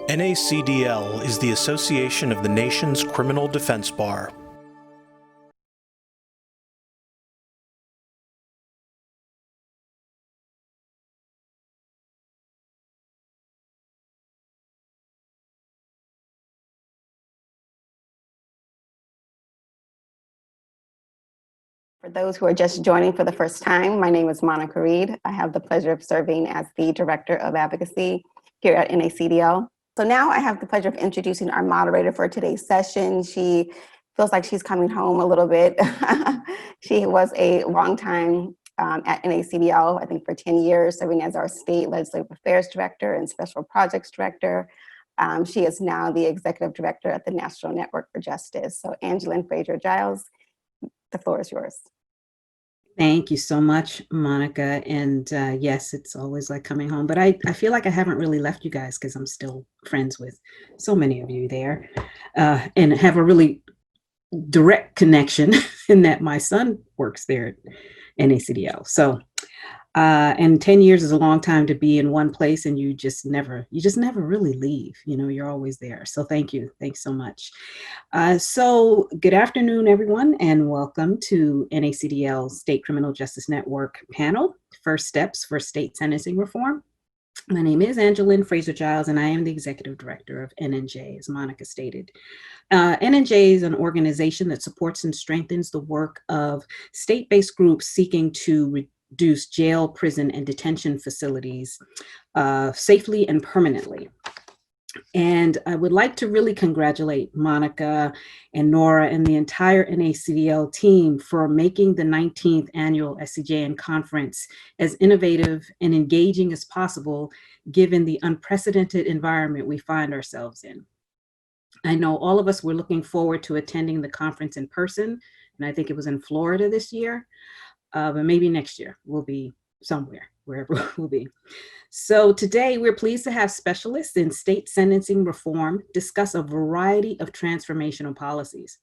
NACDL is the association of the nation's criminal defense bar. For those who are just joining for the first time, my name is Reid. I have the pleasure of serving as the Director of Advocacy here at NACDL. So now I have the pleasure of introducing our moderator for today's session. She feels like she's coming home a little bit. She was a long time at NACDL, I think for 10 years, serving as our State Legislative Affairs Director and Special Projects Director. She is now the Executive Director at the National Network for Justice. So Angelyn Frazer-Giles, the floor is yours. Thank you so much, Monica. And yes, it's always like coming home, but I feel like I haven't really left you guys because I'm still friends with so many of you there and have a really direct connection in that my son works there at NACDL. So, and 10 years is a long time to be in one place and you just never really leave, you know, you're always there. So thank you. Thanks so much. So good afternoon, everyone, and welcome to NACDL State Criminal Justice Network panel, First Steps for State Sentencing Reform. My name is Angelyn Frazer-Giles, and I am the Executive Director of NNJ, as Monica stated. NNJ is an organization that supports and strengthens the work of state-based groups seeking to reduce jail, prison, and detention facilities safely and permanently. And I would like to really congratulate Monica and Nora and the entire NACDL team for making the 19th annual SCJN conference as innovative and engaging as possible, given the unprecedented environment we find ourselves in. I know all of us were looking forward to attending the conference in person, and I think it was in Florida this year. But maybe next year we'll be somewhere, wherever we'll be. So today we're pleased to have specialists in state sentencing reform discuss a variety of transformational policies.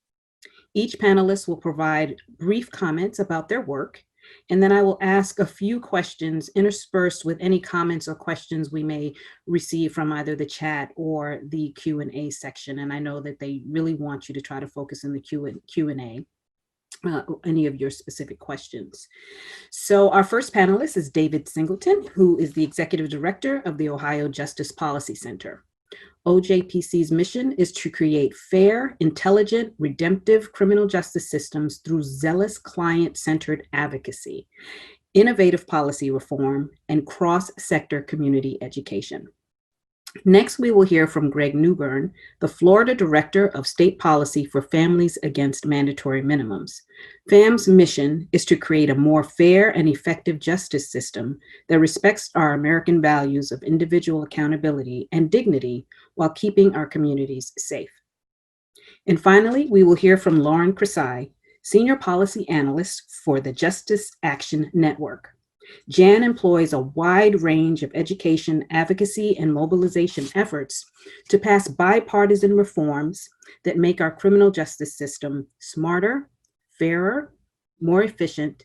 Each panelist will provide brief comments about their work, and then I will ask a few questions interspersed with any comments or questions we may receive from either the chat or the Q&A section. And I know that they really want you to try to focus on the Q&A. Any of your specific questions. So our first panelist is David Singleton, who is the Executive Director of the Ohio Justice Policy Center. OJPC's mission is to create fair, intelligent, redemptive criminal justice systems through zealous client-centered advocacy, innovative policy reform, and cross-sector community education. Next, we will hear from Greg Newburn, the Florida Director of State Policy for Families Against Mandatory Minimums. FAMM's mission is to create a more fair and effective justice system that respects our American values of individual accountability and dignity while keeping our communities safe. And finally, we will hear from Lauren Krisai, Senior Policy Analyst for the Justice Action Network. Jan employs a wide range of education, advocacy, and mobilization efforts to pass bipartisan reforms that make our criminal justice system smarter, fairer, more efficient,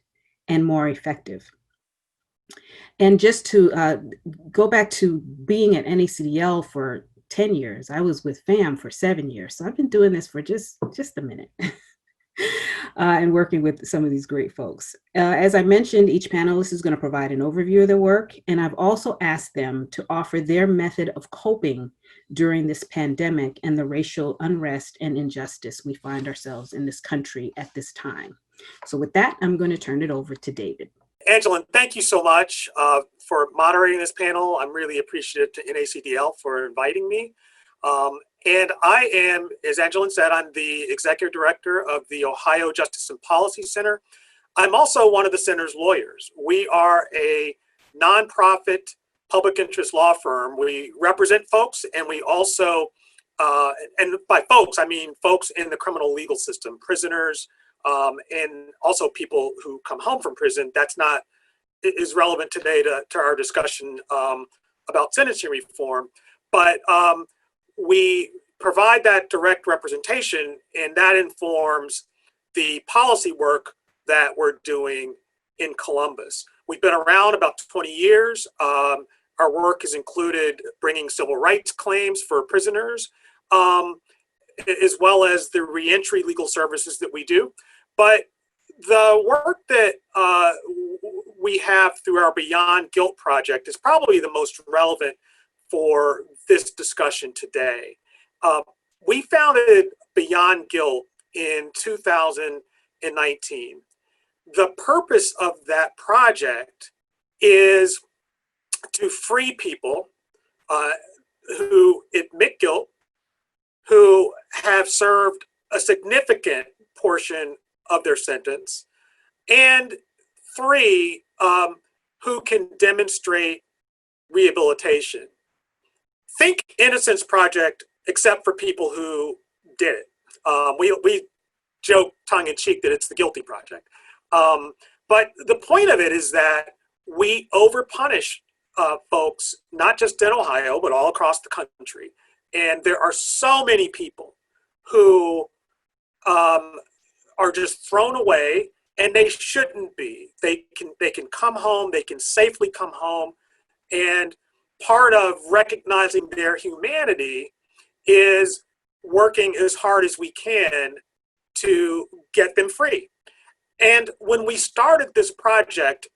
and more effective. And just to go back to being at NACDL for 10 years, I was with FAMM for 7 years. So I've been doing this for just a minute. And working with some of these great folks. As I mentioned, each panelist is going to provide an overview of their work, and I've also asked them to offer their method of coping during this pandemic and the racial unrest and injustice we find ourselves in this country at this time. So with that, I'm going to turn it over to David. Angelyn, thank you so much for moderating this panel. I'm really appreciative to NACDL for inviting me. And I am, as Angelyn said, I'm the Executive Director of the Ohio Justice and Policy Center. I'm also one of the center's lawyers. We are a nonprofit public interest law firm. We represent folks, and we also, and by folks, I mean folks in the criminal legal system, prisoners, and also people who come home from prison. That's not, is relevant today to our discussion about sentencing reform. But we provide that direct representation, and that informs the policy work that we're doing in Columbus. We've been around about 20 years. Our our work has included bringing civil rights claims for prisoners, as well as the reentry legal services that we do. But the work that we have through our Beyond Guilt project is probably the most relevant for this discussion today. We founded Beyond Guilt in 2019. The purpose of that project is to free people who admit guilt, who have served a significant portion of their sentence, and three, who can demonstrate rehabilitation. Think Innocence Project, except for people who did it. We joke tongue-in-cheek that it's the Guilty Project. But the point of it is that we overpunish folks, not just in Ohio, but all across the country. And there are so many people who are just thrown away, and they shouldn't be. They can come home, they can safely come home, and part of recognizing their humanity is working as hard as we can to get them free. And when we started this project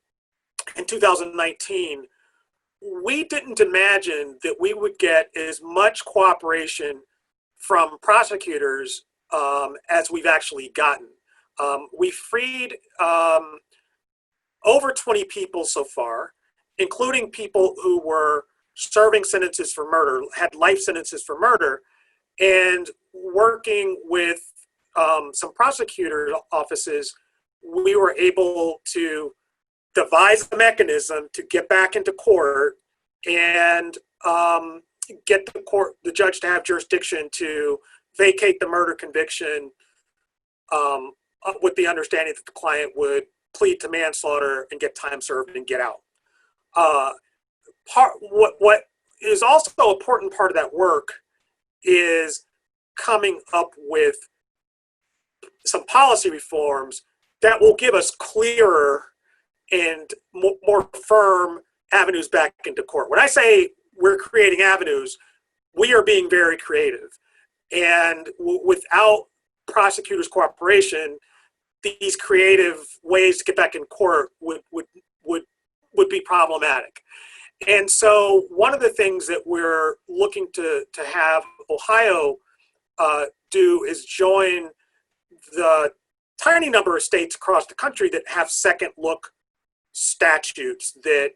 in 2019, we didn't imagine that we would get as much cooperation from prosecutors as we've actually gotten. We freed over 20 people so far, including people who were serving sentences for murder, had life sentences for murder, and working with some prosecutor offices, we were able to devise a mechanism to get back into court and get the judge to have jurisdiction to vacate the murder conviction with the understanding that the client would plead to manslaughter and get time served and get out. What is also an important part of that work is coming up with some policy reforms that will give us clearer and more firm avenues back into court. When I say we're creating avenues, we are being very creative. And without prosecutors' cooperation, these creative ways to get back in court would be problematic. And so one of the things that we're looking to have Ohio do is join the tiny number of states across the country that have second look statutes that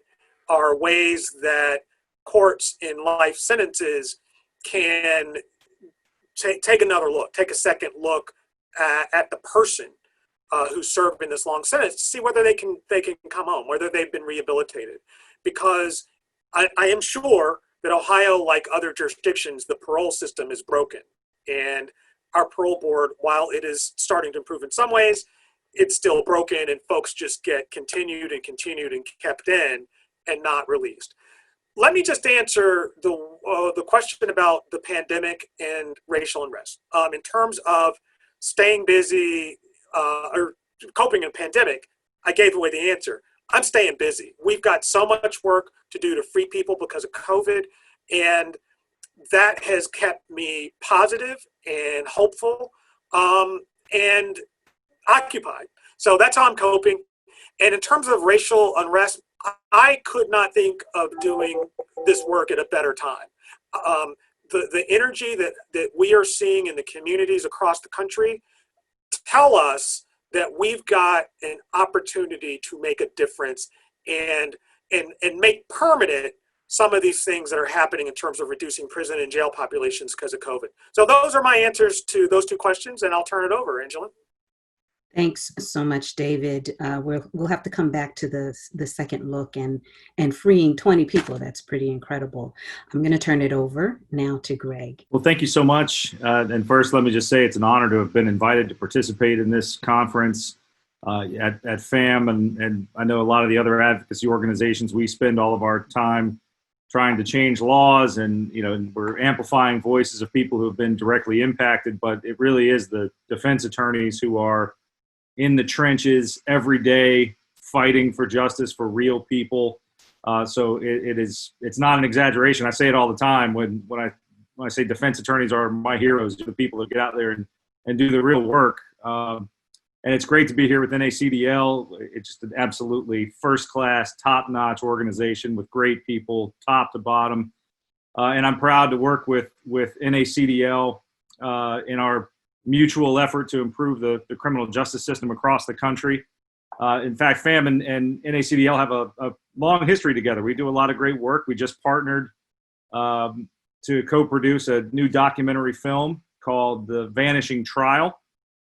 are ways that courts in life sentences can take another look, take a second look at the person who's served in this long sentence to see whether they can come home, whether they've been rehabilitated. Because I am sure that Ohio, like other jurisdictions, the parole system is broken. And our parole board, while it is starting to improve in some ways, it's still broken, and folks just get continued and kept in and not released. Let me just answer the question about the pandemic and racial unrest. In terms of staying busy or coping in a pandemic, I gave away the answer. I'm staying busy. We've got so much work to do to free people because of COVID, and that has kept me positive and hopeful and occupied. So that's how I'm coping. And in terms of racial unrest, I could not think of doing this work at a better time. The energy that we are seeing in the communities across the country tell us that we've got an opportunity to make a difference and make permanent some of these things that are happening in terms of reducing prison and jail populations because of COVID. So those are my answers to those two questions, and I'll turn it over, Angelyn. Thanks so much, David. We'll have to come back to the second look and freeing 20 people. That's pretty incredible. I'm going to turn it over now to Greg. Well, thank you so much. And first, let me just say it's an honor to have been invited to participate in this conference at FAMM. And I know a lot of the other advocacy organizations, we spend all of our time trying to change laws, and we're amplifying voices of people who have been directly impacted. But it really is the defense attorneys who are in the trenches every day, fighting for justice for real people, So it's not an exaggeration. I say it all the time when I say defense attorneys are my heroes, the people that get out there and do the real work. And it's great to be here with NACDL. It's just an absolutely first-class, top-notch organization with great people, top to bottom. And I'm proud to work with NACDL in our mutual effort to improve the criminal justice system across the country. In fact, FAMM and NACDL have a long history together. We do a lot of great work. We just partnered to co-produce a new documentary film called The Vanishing Trial,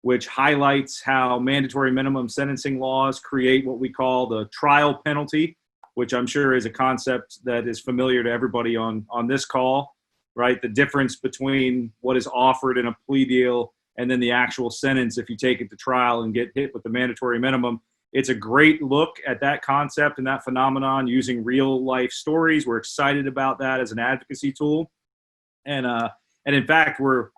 which highlights how mandatory minimum sentencing laws create what we call the trial penalty, which I'm sure is a concept that is familiar to everybody on this call, right? The difference between what is offered in a plea deal and then the actual sentence if you take it to trial and get hit with the mandatory minimum. It's a great look at that concept and that phenomenon using real life stories. We're excited about that as an advocacy tool. And in fact, we're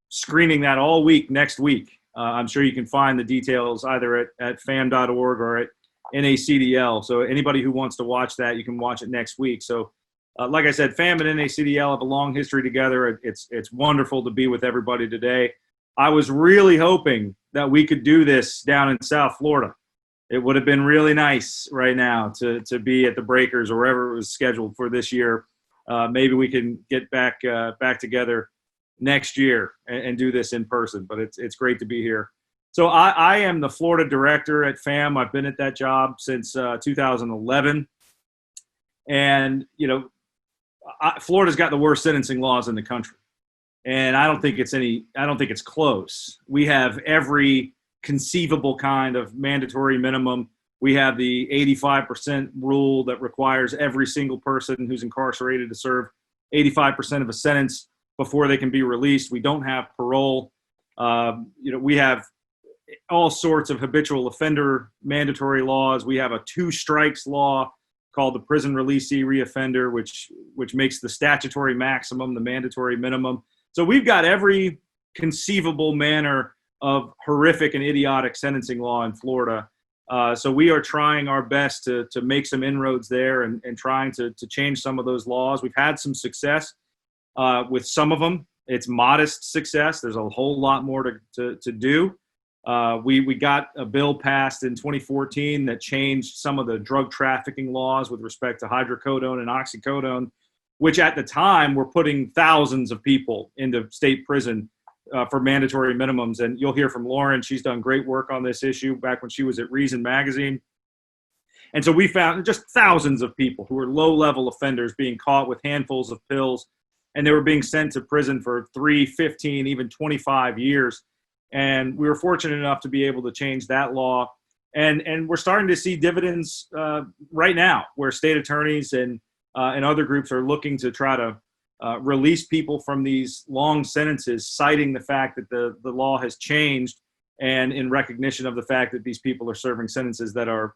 screening that all week next week. I'm sure you can find the details either at FAMM.org or at NACDL. So anybody who wants to watch that, you can watch it next week. So like I said, FAMM and NACDL have a long history together. It's wonderful to be with everybody today. I was really hoping that we could do this down in South Florida. It would have been really nice right now to be at the Breakers or wherever it was scheduled for this year. Maybe we can get back together next year and do this in person, but it's great to be here. So I am the Florida director at FAMM. I've been at that job since 2011. And, Florida's got the worst sentencing laws in the country. And I don't think it's close. We have every conceivable kind of mandatory minimum. We have the 85% rule that requires every single person who's incarcerated to serve 85% of a sentence before they can be released. We don't have parole. We have all sorts of habitual offender mandatory laws. We have a 2 strikes law called the prison releasee reoffender, which makes the statutory maximum the mandatory minimum. So we've got every conceivable manner of horrific and idiotic sentencing law in Florida. So we are trying our best to make some inroads there and trying to change some of those laws. We've had some success with some of them. It's modest success. There's a whole lot more to do. We got a bill passed in 2014 that changed some of the drug trafficking laws with respect to hydrocodone and oxycodone, which at the time were putting thousands of people into state prison for mandatory minimums. And you'll hear from Lauren. She's done great work on this issue back when she was at Reason magazine. And so we found just thousands of people who were low-level offenders being caught with handfuls of pills, and they were being sent to prison for 3, 15, even 25 years. And we were fortunate enough to be able to change that law. And we're starting to see dividends right now, where state attorneys and other groups are looking to try to release people from these long sentences, citing the fact that the law has changed, and in recognition of the fact that these people are serving sentences that are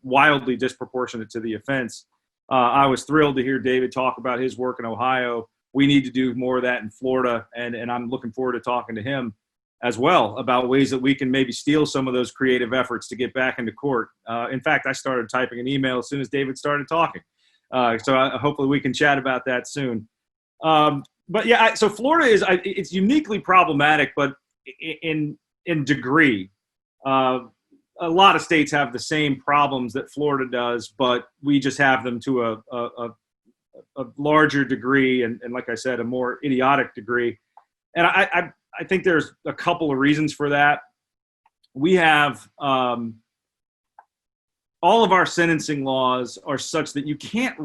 wildly disproportionate to the offense. I was thrilled to hear David talk about his work in Ohio. We need to do more of that in Florida, and I'm looking forward to talking to him as well about ways that we can maybe steal some of those creative efforts to get back into court. In fact, I started typing an email as soon as David started talking. So hopefully we can chat about that soon. But yeah, so Florida it's uniquely problematic, but in degree. A lot of states have the same problems that Florida does, but we just have them to a larger degree, and like I said, a more idiotic degree. And I think there's a couple of reasons for that. We have all of our sentencing laws are such that you can't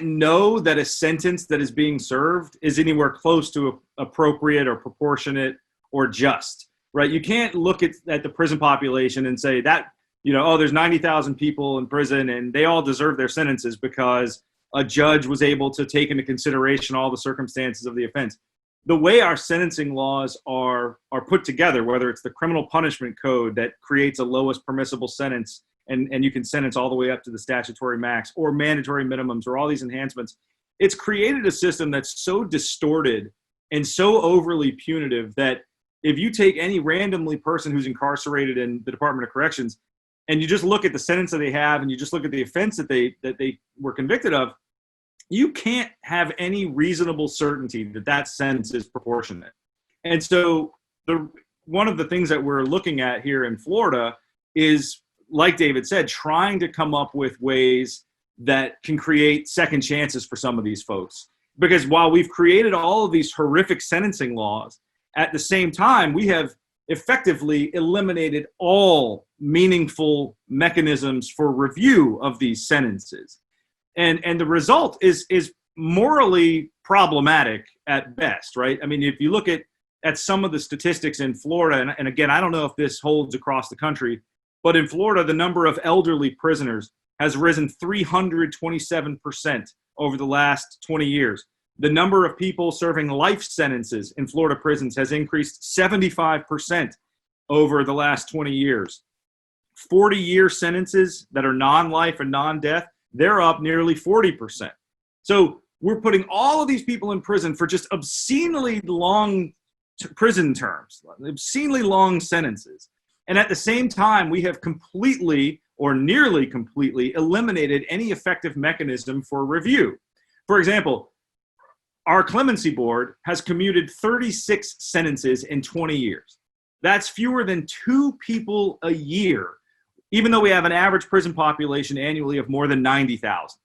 know that a sentence that is being served is anywhere close to appropriate or proportionate or just, right? You can't look at the prison population and say that, there's 90,000 people in prison and they all deserve their sentences because a judge was able to take into consideration all the circumstances of the offense. The way our sentencing laws are put together, whether it's the criminal punishment code that creates a lowest permissible sentence and you can sentence all the way up to the statutory max, or mandatory minimums, or all these enhancements, it's created a system that's so distorted and so overly punitive that if you take any randomly person who's incarcerated in the Department of Corrections, and you just look at the sentence that they have, and you just look at the offense that they were convicted of, you can't have any reasonable certainty that that sentence is proportionate. And so one of the things that we're looking at here in Florida is, like David said, trying to come up with ways that can create second chances for some of these folks. Because while we've created all of these horrific sentencing laws, at the same time, we have effectively eliminated all meaningful mechanisms for review of these sentences. And the result is morally problematic at best, right? I mean, if you look at some of the statistics in Florida, and again, I don't know if this holds across the country, but in Florida, the number of elderly prisoners has risen 327% over the last 20 years. The number of people serving life sentences in Florida prisons has increased 75% over the last 20 years. 40-year sentences that are non-life and non-death, they're up nearly 40%. So we're putting all of these people in prison for just obscenely long prison terms, obscenely long sentences. And at the same time, we have completely or nearly completely eliminated any effective mechanism for review. For example, our clemency board has commuted 36 sentences in 20 years. That's fewer than 2 people a year, even though we have an average prison population annually of more than 90,000,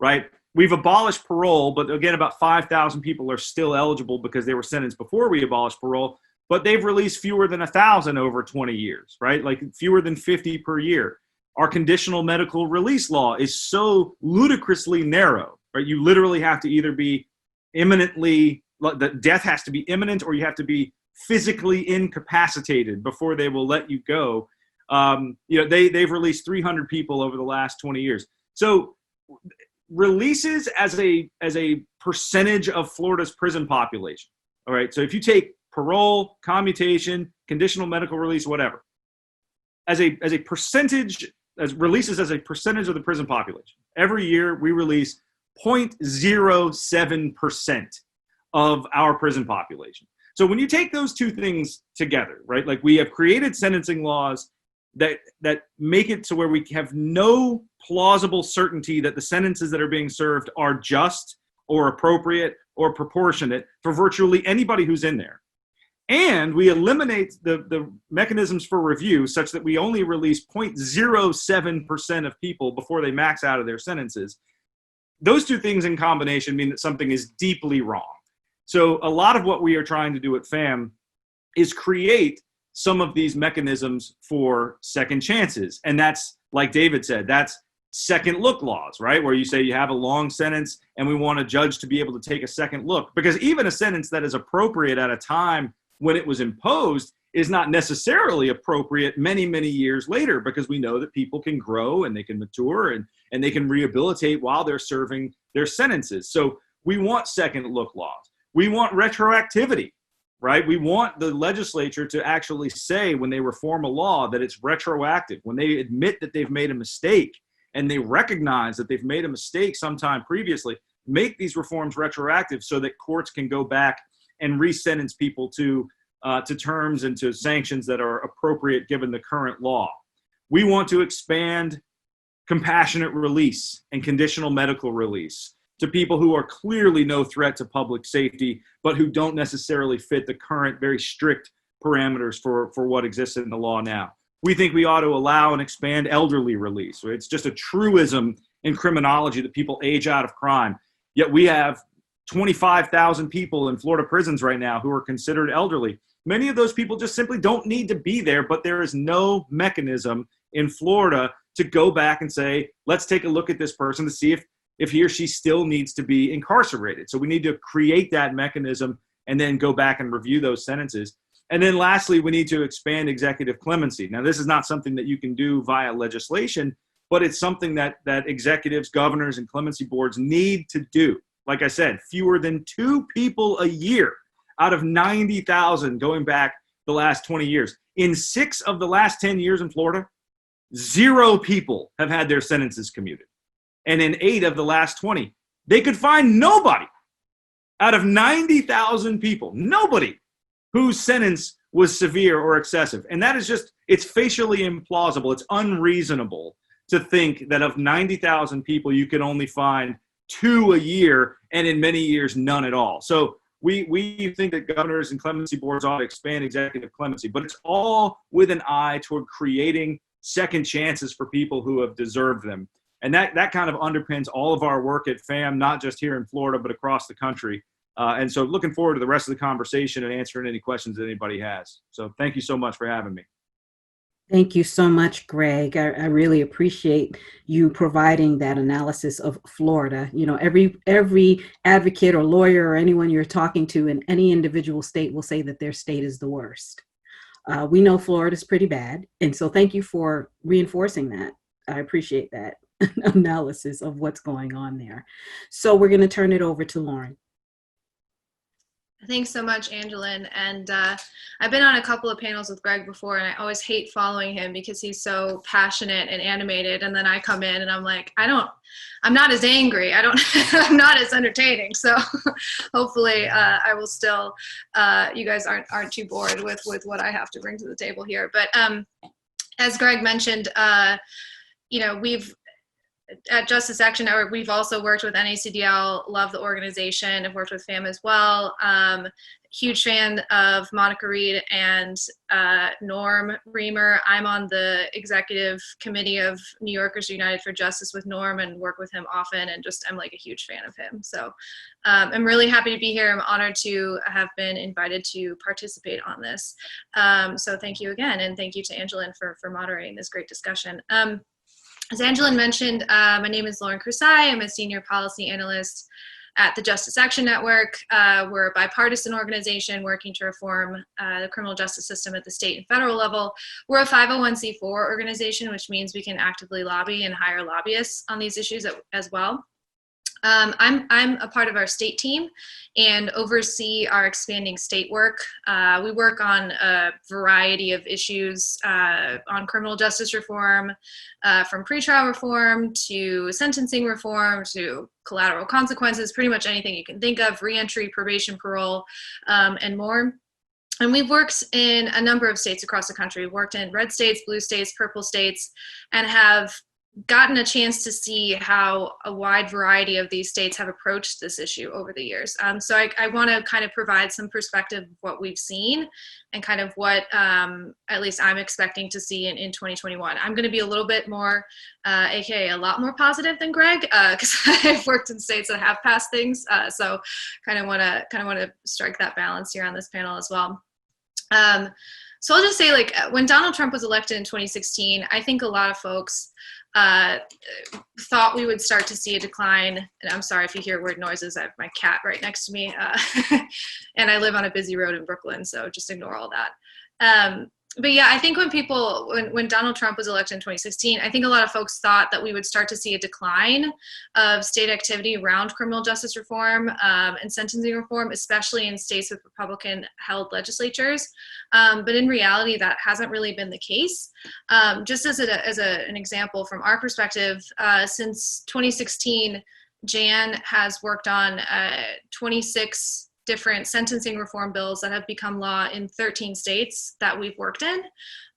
right? We've abolished parole, but again, about 5,000 people are still eligible because they were sentenced before we abolished parole, but they've released fewer than 1,000 over 20 years, right? Like fewer than 50 per year. Our conditional medical release law is so ludicrously narrow, right? You literally have to either be imminently, the death has to be imminent, or you have to be physically incapacitated before they will let you go. They've released 300 people over the last 20 years. So releases as a percentage of Florida's prison population. All right. So if you take parole, commutation, conditional medical release, whatever, as a percentage, as releases as a percentage of the prison population, every year we release 0.07% of our prison population. So when you take those two things together, right, like we have created sentencing laws that make it to where we have no plausible certainty that the sentences that are being served are just or appropriate or proportionate for virtually anybody who's in there. And we eliminate the mechanisms for review such that we only release 0.07% of people before they max out of their sentences. Those two things in combination mean that something is deeply wrong. So a lot of what we are trying to do at FAMM is create some of these mechanisms for second chances. And that's, like David said, that's second look laws, right? Where you say you have a long sentence and we want a judge to be able to take a second look. Because even a sentence that is appropriate at a time when it was imposed is not necessarily appropriate many, many years later, because we know that people can grow and they can mature and they can rehabilitate while they're serving their sentences. So we want second look laws. We want retroactivity, right? We want the legislature to actually say when they reform a law that it's retroactive, when they admit that they've made a mistake and they recognize that they've made a mistake sometime previously, make these reforms retroactive so that courts can go back and re-sentence people to terms and to sanctions that are appropriate given the current law. We want to expand compassionate release and conditional medical release to people who are clearly no threat to public safety, but who don't necessarily fit the current very strict parameters for what exists in the law now. We think we ought to allow and expand elderly release. It's just a truism in criminology that people age out of crime. Yet we have 25,000 people in Florida prisons right now who are considered elderly. Many of those people just simply don't need to be there, but there is no mechanism in Florida to go back and say, let's take a look at this person to see if he or she still needs to be incarcerated. So we need to create that mechanism and then go back and review those sentences. And then lastly, we need to expand executive clemency. Now, this is not something that you can do via legislation, but it's something that executives, governors, and clemency boards need to do. Like I said, fewer than 2 people a year out of 90,000 going back the last 20 years. In 6 of the last 10 years in Florida, 0 people have had their sentences commuted. And in 8 of the last 20, they could find nobody out of 90,000 people, nobody whose sentence was severe or excessive. And that is just, it's facially implausible. It's unreasonable to think that of 90,000 people, you can only find 2 a year, and in many years, none at all. So we think that governors and clemency boards ought to expand executive clemency, but it's all with an eye toward creating second chances for people who have deserved them. And that kind of underpins all of our work at FAMM, not just here in Florida, but across the country. And so looking forward to the rest of the conversation and answering any questions that anybody has. So thank you so much for having me. Thank you so much, Greg. I really appreciate you providing that analysis of Florida. You know, every advocate or lawyer or anyone you're talking to in any individual state will say that their state is the worst. We know Florida's pretty bad. And so thank you for reinforcing that. I appreciate that analysis of what's going on there. So we're going to turn it over to Lauren. Thanks so much, Angelyn. And I've been on a couple of panels with Greg before, and I always hate following him because he's so passionate and animated. And then I come in and I'm like, I'm not as angry. I'm not as entertaining. So hopefully I will still, you guys aren't too bored with what I have to bring to the table here. But as Greg mentioned, you know, at Justice Action Network, we've also worked with NACDL, love the organization, I've worked with FAMM as well. Huge fan of Monica Reid and Norm Reamer. I'm on the executive committee of New Yorkers United for Justice with Norm and work with him often, and I'm like a huge fan of him. So I'm really happy to be here. I'm honored to have been invited to participate on this. So thank you again, and thank you to Angelyn for moderating this great discussion. As Angelyn mentioned, my name is Lauren Krisai. I'm a senior policy analyst at the Justice Action Network. We're a bipartisan organization working to reform the criminal justice system at the state and federal level. We're a 501c4 organization, which means we can actively lobby and hire lobbyists on these issues as well. I'm a part of our state team and oversee our expanding state work. We work on a variety of issues on criminal justice reform, from pretrial reform to sentencing reform to collateral consequences, pretty much anything you can think of, reentry, probation, parole, and more. And we've worked in a number of states across the country. We've worked in red states, blue states, purple states, and have gotten a chance to see how a wide variety of these states have approached this issue over the years. So I want to kind of provide some perspective of what we've seen and kind of what at least I'm expecting to see in 2021. I'm going to be a little bit more, aka a lot more positive than Greg, because I've worked in states that have passed things. So kind of want to strike that balance here on this panel as well. So I'll just say, like, when Donald Trump was elected in 2016, I think a lot of folks thought we would start to see a decline. And I'm sorry if you hear weird noises. I have my cat right next to me. And I live on a busy road in Brooklyn, so just ignore all that. But yeah, I think when Donald Trump was elected in 2016, I think a lot of folks thought that we would start to see a decline of state activity around criminal justice reform and sentencing reform, especially in states with Republican-held legislatures. But in reality, that hasn't really been the case. Just as an example from our perspective, since 2016, Jan has worked on 26 different sentencing reform bills that have become law in 13 states that we've worked in.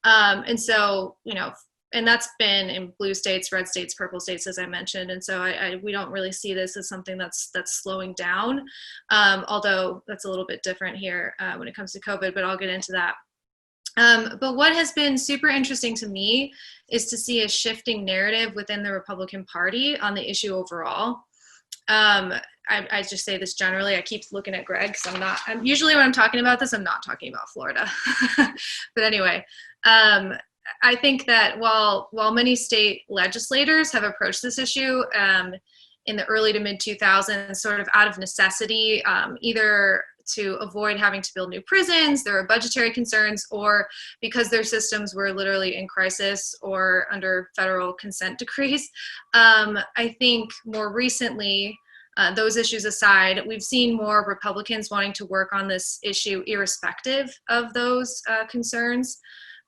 And so, you know, and that's been in blue states, red states, purple states, as I mentioned. And so we don't really see this as something that's slowing down, although that's a little bit different here when it comes to COVID, but I'll get into that. But what has been super interesting to me is to see a shifting narrative within the Republican Party on the issue overall. I just say this generally. I keep looking at Greg because I'm usually when I'm talking about this, I'm not talking about Florida. But anyway, I think that while many state legislators have approached this issue in the early to mid 2000s, sort of out of necessity, either to avoid having to build new prisons, there are budgetary concerns, or because their systems were literally in crisis or under federal consent decrees. I think more recently, those issues aside, we've seen more Republicans wanting to work on this issue irrespective of those concerns.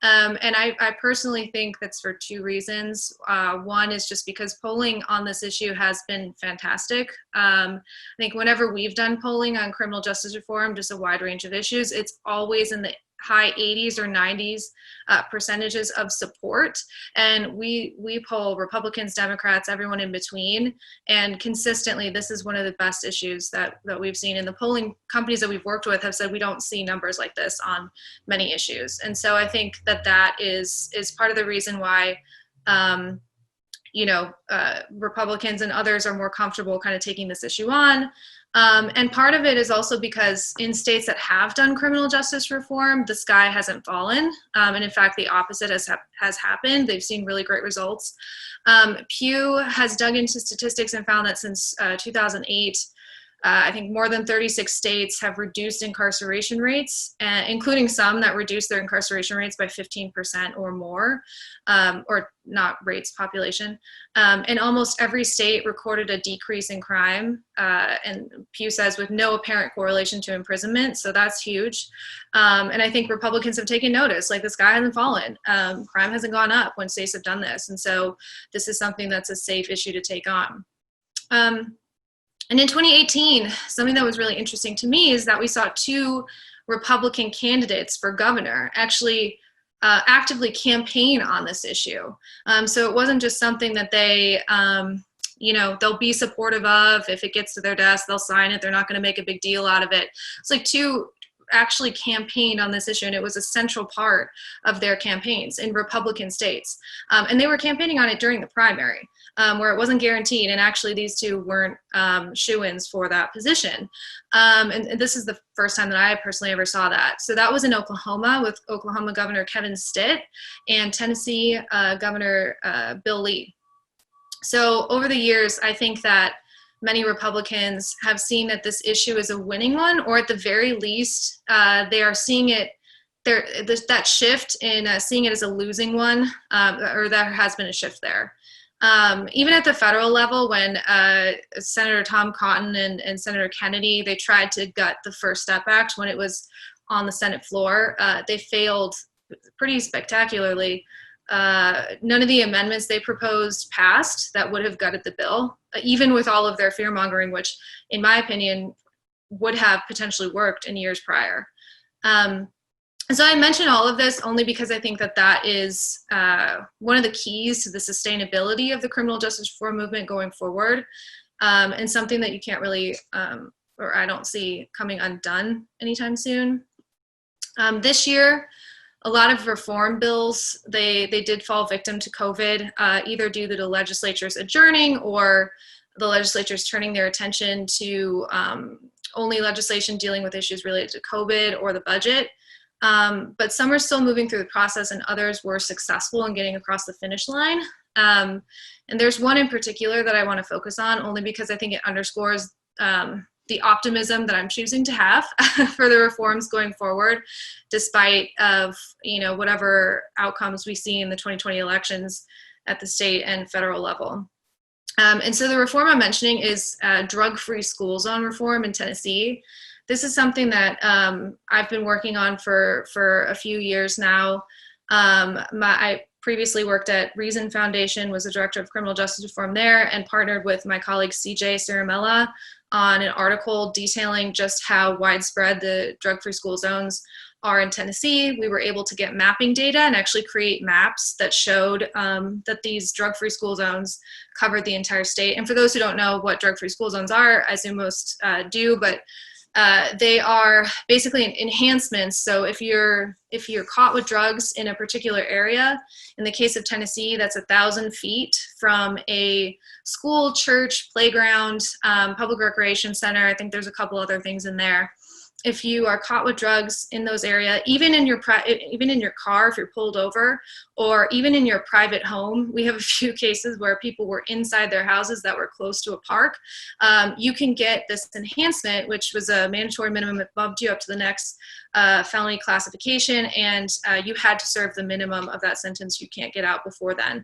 And I personally think that's for two reasons. One is just because polling on this issue has been fantastic. I think whenever we've done polling on criminal justice reform, just a wide range of issues, it's always in the high 80s or 90s percentages of support. And we poll Republicans, Democrats, everyone in between. And consistently, this is one of the best issues that we've seen. And the polling companies that we've worked with have said we don't see numbers like this on many issues. And so I think that is part of the reason why Republicans and others are more comfortable kind of taking this issue on. And part of it is also because in states that have done criminal justice reform, the sky hasn't fallen. And in fact, the opposite has happened. They've seen really great results. Pew has dug into statistics and found that since 2008, I think more than 36 states have reduced incarceration rates, including some that reduced their incarceration rates by 15% or more, or not rates, population. And almost every state recorded a decrease in crime, and Pew says with no apparent correlation to imprisonment, so that's huge. And I think Republicans have taken notice, like the sky hasn't fallen. Crime hasn't gone up when states have done this, and so this is something that's a safe issue to take on. And in 2018, something that was really interesting to me is that we saw 2 Republican candidates for governor actually actively campaign on this issue. So it wasn't just something that they, they'll be supportive of. If it gets to their desk, they'll sign it. They're not going to make a big deal out of it. It's like 2 actually campaigned on this issue, and it was a central part of their campaigns in Republican states. And they were campaigning on it during the primary, where it wasn't guaranteed, and actually these 2 weren't shoo-ins for that position. And this is the first time that I personally ever saw that. So that was in Oklahoma with Oklahoma Governor Kevin Stitt and Tennessee Governor Bill Lee. So over the years, I think that many Republicans have seen that this issue is a winning one, or at the very least, they are seeing it, that shift in seeing it as a losing one, or there has been a shift there. Even at the federal level, when Senator Tom Cotton and Senator Kennedy, they tried to gut the First Step Act when it was on the Senate floor, they failed pretty spectacularly. None of the amendments they proposed passed that would have gutted the bill, even with all of their fear-mongering, which, in my opinion, would have potentially worked in years prior. And so I mention all of this only because I think that is one of the keys to the sustainability of the criminal justice reform movement going forward, and something that you can't really, or I don't see coming undone anytime soon. This year, a lot of reform bills, they did fall victim to COVID, either due to the legislature's adjourning or the legislature's turning their attention to only legislation dealing with issues related to COVID or the budget. But some are still moving through the process, and others were successful in getting across the finish line. And there's one in particular that I want to focus on, only because I think it underscores the optimism that I'm choosing to have for the reforms going forward, despite of whatever outcomes we see in the 2020 elections at the state and federal level. And so the reform I'm mentioning is drug-free school zone reform in Tennessee. This is something that I've been working on for a few years now. I previously worked at Reason Foundation, was the director of criminal justice reform there, and partnered with my colleague CJ Ciaramella on an article detailing just how widespread the drug-free school zones are in Tennessee. We were able to get mapping data and actually create maps that showed that these drug-free school zones covered the entire state. And for those who don't know what drug-free school zones are, I assume most do, but they are basically enhancements. So if you're caught with drugs in a particular area, in the case of Tennessee, that's 1,000 feet from a school, church, playground, public recreation center. I think there's a couple other things in there. If you are caught with drugs in those areas, even in your car, if you're pulled over, or even in your private home, we have a few cases where people were inside their houses that were close to a park. You can get this enhancement, which was a mandatory minimum that bumped you up to the next felony classification, and you had to serve the minimum of that sentence. You can't get out before then.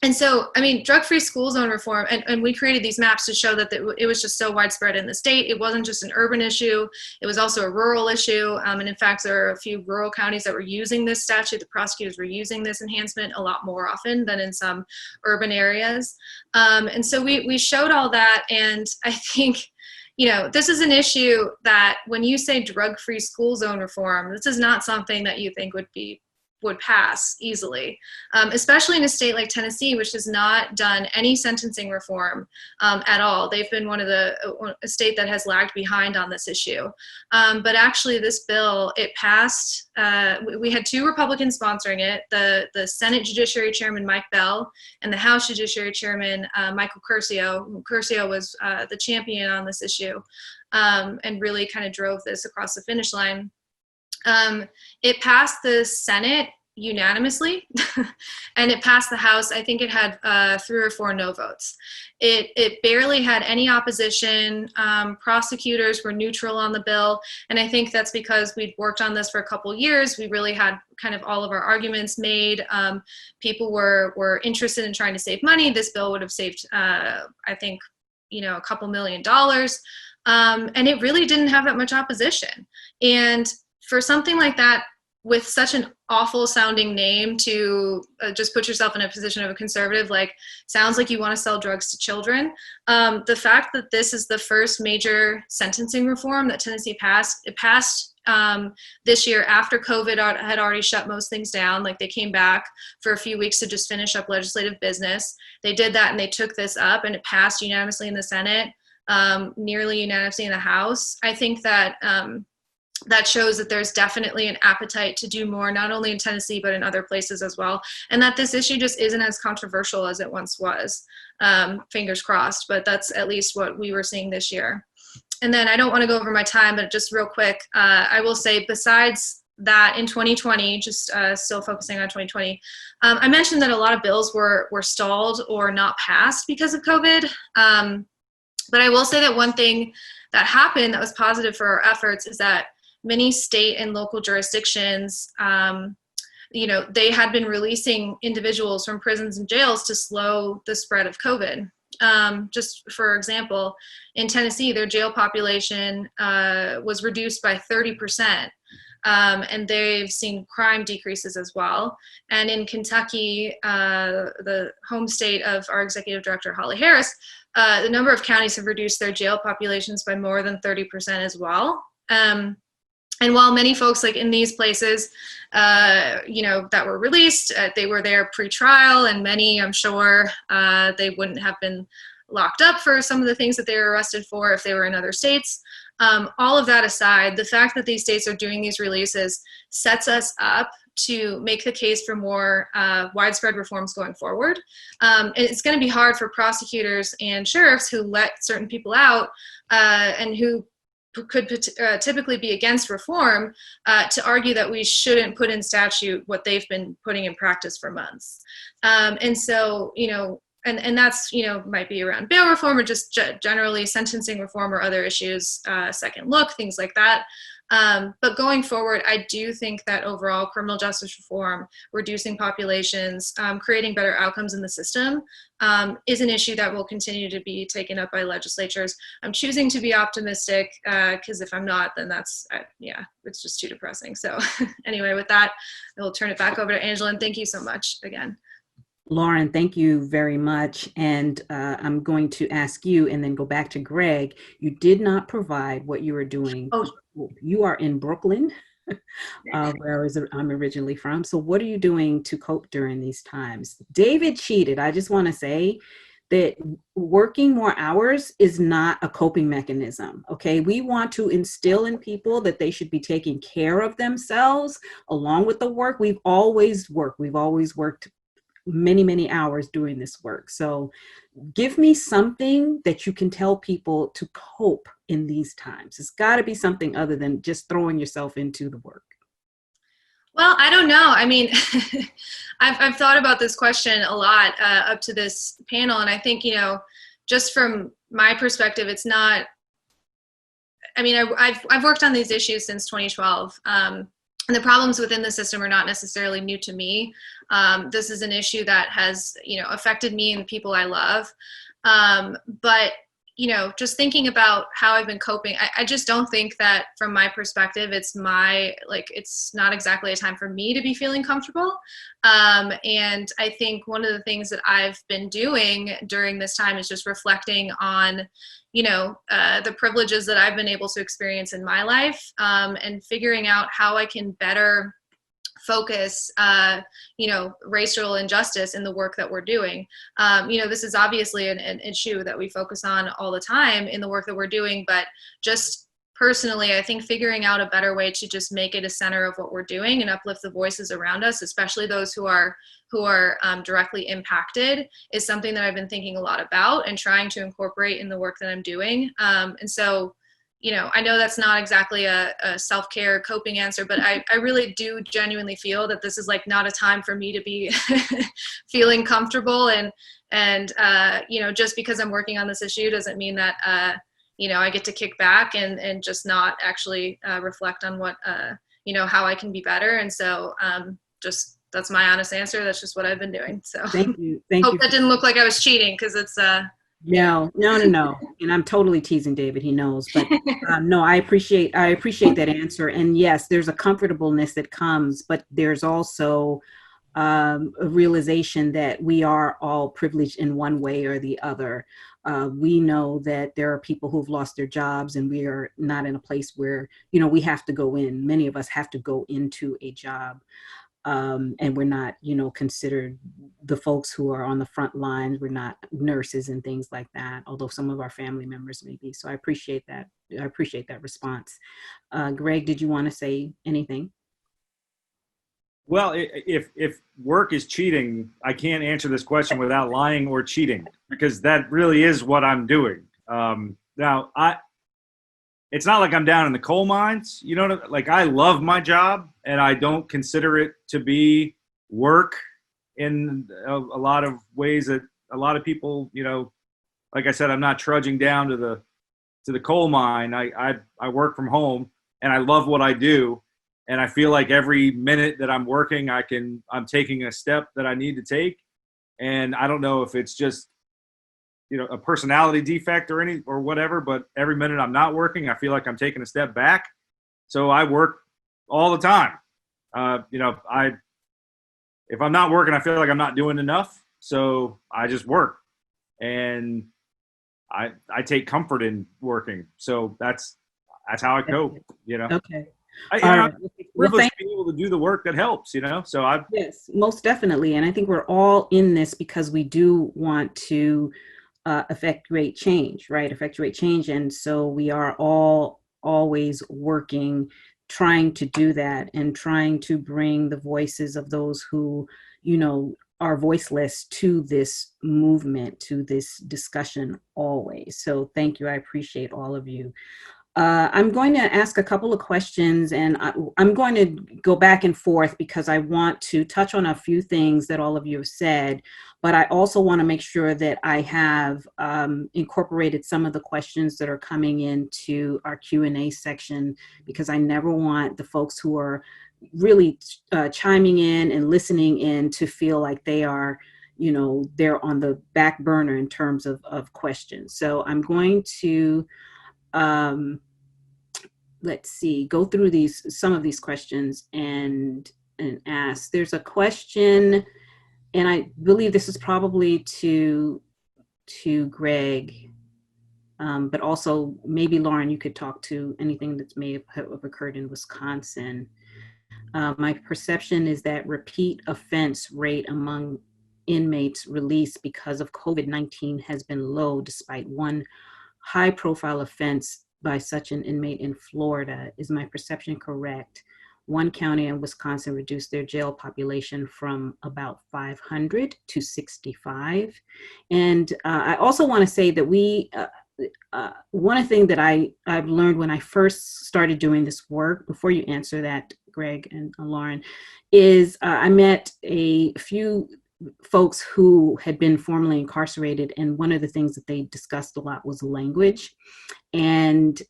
And so, I mean, drug-free school zone reform, and we created these maps to show that it was just so widespread in the state. It wasn't just an urban issue. It was also a rural issue. And in fact, there are a few rural counties that were using this statute. The prosecutors were using this enhancement a lot more often than in some urban areas. And so we showed all that. And I think, this is an issue that when you say drug-free school zone reform, this is not something that you think would pass easily, especially in a state like Tennessee, which has not done any sentencing reform at all. They've been a state that has lagged behind on this issue. But actually this bill, it passed, we had 2 Republicans sponsoring it, the Senate Judiciary Chairman Mike Bell and the House Judiciary Chairman Michael Curcio. Curcio was the champion on this issue and really kind of drove this across the finish line. It passed the Senate unanimously and it passed the House. I think it had 3 or 4 no votes. It barely had any opposition. Prosecutors were neutral on the bill. And I think that's because we'd worked on this for a couple years. We really had kind of all of our arguments made. People were interested in trying to save money. This bill would have saved, I think, a couple $1 million. And it really didn't have that much opposition. And for something like that, with such an awful sounding name to just put yourself in a position of a conservative, like sounds like you want to sell drugs to children. The fact that this is the first major sentencing reform that Tennessee passed, it passed this year after COVID had already shut most things down. Like they came back for a few weeks to just finish up legislative business. They did that and they took this up and it passed unanimously in the Senate, nearly unanimously in the House. I think that that shows that there's definitely an appetite to do more, not only in Tennessee, but in other places as well. And that this issue just isn't as controversial as it once was. Fingers crossed, but that's at least what we were seeing this year. And then I don't want to go over my time, but just real quick, I will say besides that in 2020, just still focusing on 2020, I mentioned that a lot of bills were stalled or not passed because of COVID. But I will say that one thing that happened that was positive for our efforts is that many state and local jurisdictions, they had been releasing individuals from prisons and jails to slow the spread of COVID. Just for example, in Tennessee, their jail population was reduced by 30%. And they've seen crime decreases as well. And in Kentucky, the home state of our executive director, Holly Harris, the number of counties have reduced their jail populations by more than 30% as well. And while many folks like in these places, that were released, they were there pre-trial, and many, I'm sure, they wouldn't have been locked up for some of the things that they were arrested for if they were in other states. All of that aside, the fact that these states are doing these releases sets us up to make the case for more widespread reforms going forward. It's going to be hard for prosecutors and sheriffs who let certain people out and who could typically be against reform to argue that we shouldn't put in statute what they've been putting in practice for months. And so, and that's, might be around bail reform or just generally sentencing reform or other issues, second look, things like that. But going forward, I do think that overall criminal justice reform, reducing populations, creating better outcomes in the system is an issue that will continue to be taken up by legislatures. I'm choosing to be optimistic because if I'm not, then it's just too depressing. So anyway, with that, I will turn it back over to Angelyn. Thank you so much again. Lauren, thank you very much. And I'm going to ask you and then go back to Greg. You did not provide what you were doing. Oh. You are in Brooklyn, where I'm originally from. So what are you doing to cope during these times? David cheated. I just want to say that working more hours is not a coping mechanism, okay? We want to instill in people that they should be taking care of themselves along with the work. We've always worked many, many hours doing this work. So give me something that you can tell people to cope in these times. It's got to be something other than just throwing yourself into the work. Well, I don't know. I mean, I've thought about this question a lot up to this panel. And I think, just from my perspective, it's not, I mean, I've worked on these issues since 2012. And the problems within the system are not necessarily new to me. This is an issue that has, affected me and the people I love. But, just thinking about how I've been coping, I just don't think that from my perspective, it's not exactly a time for me to be feeling comfortable. And I think one of the things that I've been doing during this time is just reflecting on, the privileges that I've been able to experience in my life, and figuring out how I can better focus, racial injustice in the work that we're doing. This is obviously an issue that we focus on all the time in the work that we're doing, but just personally, I think figuring out a better way to just make it a center of what we're doing and uplift the voices around us, especially those who are directly impacted, is something that I've been thinking a lot about and trying to incorporate in the work that I'm doing. And so, I know that's not exactly a self-care coping answer, but I really do genuinely feel that this is not a time for me to be feeling comfortable. And just because I'm working on this issue doesn't mean that, I get to kick back and just not actually reflect on what, how I can be better. And so that's my honest answer. That's just what I've been doing. So Thank you. Hope that didn't look like I was cheating, because it's No. And I'm totally teasing David. He knows, but no, I appreciate that answer. And yes, there's a comfortableness that comes, but there's also a realization that we are all privileged in one way or the other. We know that there are people who've lost their jobs, and we are not in a place where, we have to go in. Many of us have to go into a job. And we're not, considered the folks who are on the front lines. We're not nurses and things like that, although some of our family members may be. So I appreciate that. I appreciate that response. Greg, did you want to say anything? Well, if work is cheating, I can't answer this question without lying or cheating, because that really is what I'm doing. Now, it's not like I'm down in the coal mines, I love my job, and I don't consider it to be work in a lot of ways that a lot of people, like I said, I'm not trudging down to the coal mine. I work from home, and I love what I do. And I feel like every minute that I'm working, I'm taking a step that I need to take. And I don't know if it's just, a personality defect or whatever, but every minute I'm not working, I feel like I'm taking a step back. So I work all the time. If I'm not working, I feel like I'm not doing enough. So I just work, and I take comfort in working. So that's how I cope, Okay. I'm privileged to be able to do the work that helps, so Yes, most definitely. And I think we're all in this because we do want to effectuate change, right? Effectuate change. And so we are all always working, trying to do that, and trying to bring the voices of those who, are voiceless to this movement, to this discussion always. So thank you. I appreciate all of you. I'm going to ask a couple of questions, and I'm going to go back and forth because I want to touch on a few things that all of you have said, but I also want to make sure that I have incorporated some of the questions that are coming into our Q&A section, because I never want the folks who are really chiming in and listening in to feel like they are, they're on the back burner in terms of questions. So I'm going to let's see, go through some of these questions and ask. There's a question, and I believe this is probably to Greg, but also maybe Lauren, you could talk to anything that may have occurred in Wisconsin. My perception is that repeat offense rate among inmates released because of COVID-19 has been low, despite one high-profile offense by such an inmate in Florida. Is my perception correct? One county in Wisconsin reduced their jail population from about 500 to 65. And I also want to say that one thing that I've learned when I first started doing this work, before you answer that, Greg and Lauren, is I met a few folks who had been formerly incarcerated, and one of the things that they discussed a lot was language, and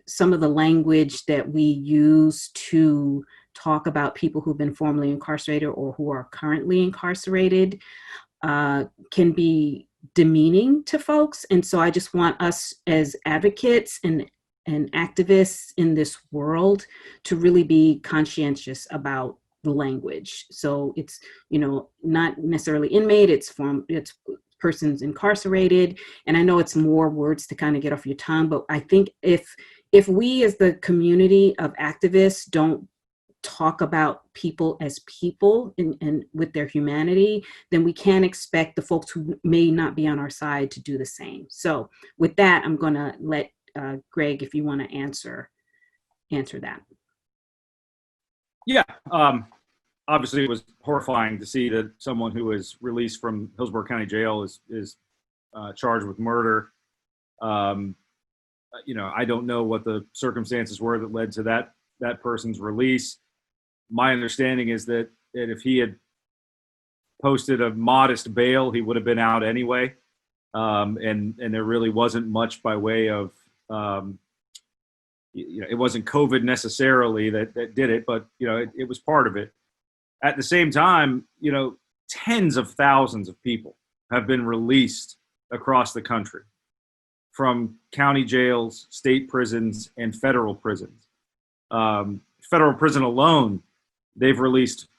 some of the language that we use to talk about people who've been formerly incarcerated or who are currently incarcerated can be demeaning to folks. And so I just want us as advocates and activists in this world to really be conscientious about the language. So it's, not necessarily inmate, it's persons incarcerated. And I know it's more words to kind of get off your tongue, but I think if we as the community of activists don't talk about people as people and with their humanity, then we can't expect the folks who may not be on our side to do the same. So with that, I'm going to let Greg, if you want to answer that. Yeah. Obviously, it was horrifying to see that someone who was released from Hillsborough County Jail is charged with murder. I don't know what the circumstances were that led to that person's release. My understanding is that if he had posted a modest bail, he would have been out anyway. And there really wasn't much by way of, it wasn't COVID necessarily that did it, but, it was part of it. At the same time, tens of thousands of people have been released across the country from county jails, state prisons, and federal prisons. Federal prison alone, they've released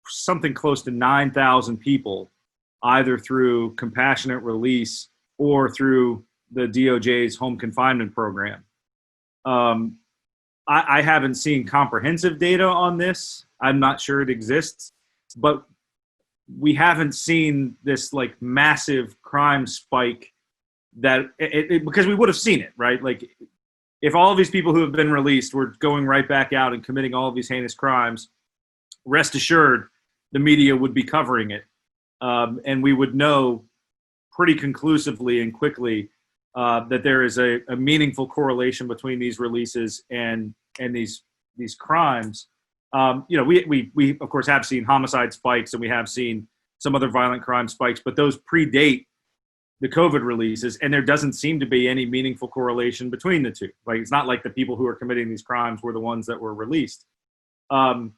something close to 9,000 people, either through compassionate release or through the DOJ's home confinement program. I haven't seen comprehensive data on this. I'm not sure it exists, but we haven't seen this like massive crime spike that because we would have seen it, right? Like if all of these people who have been released were going right back out and committing all of these heinous crimes, rest assured the media would be covering it. And we would know pretty conclusively and quickly that there is a meaningful correlation between these releases and these crimes. We of course have seen homicide spikes and we have seen some other violent crime spikes, but those predate the COVID releases, and there doesn't seem to be any meaningful correlation between the two. Like it's not like the people who are committing these crimes were the ones that were released. And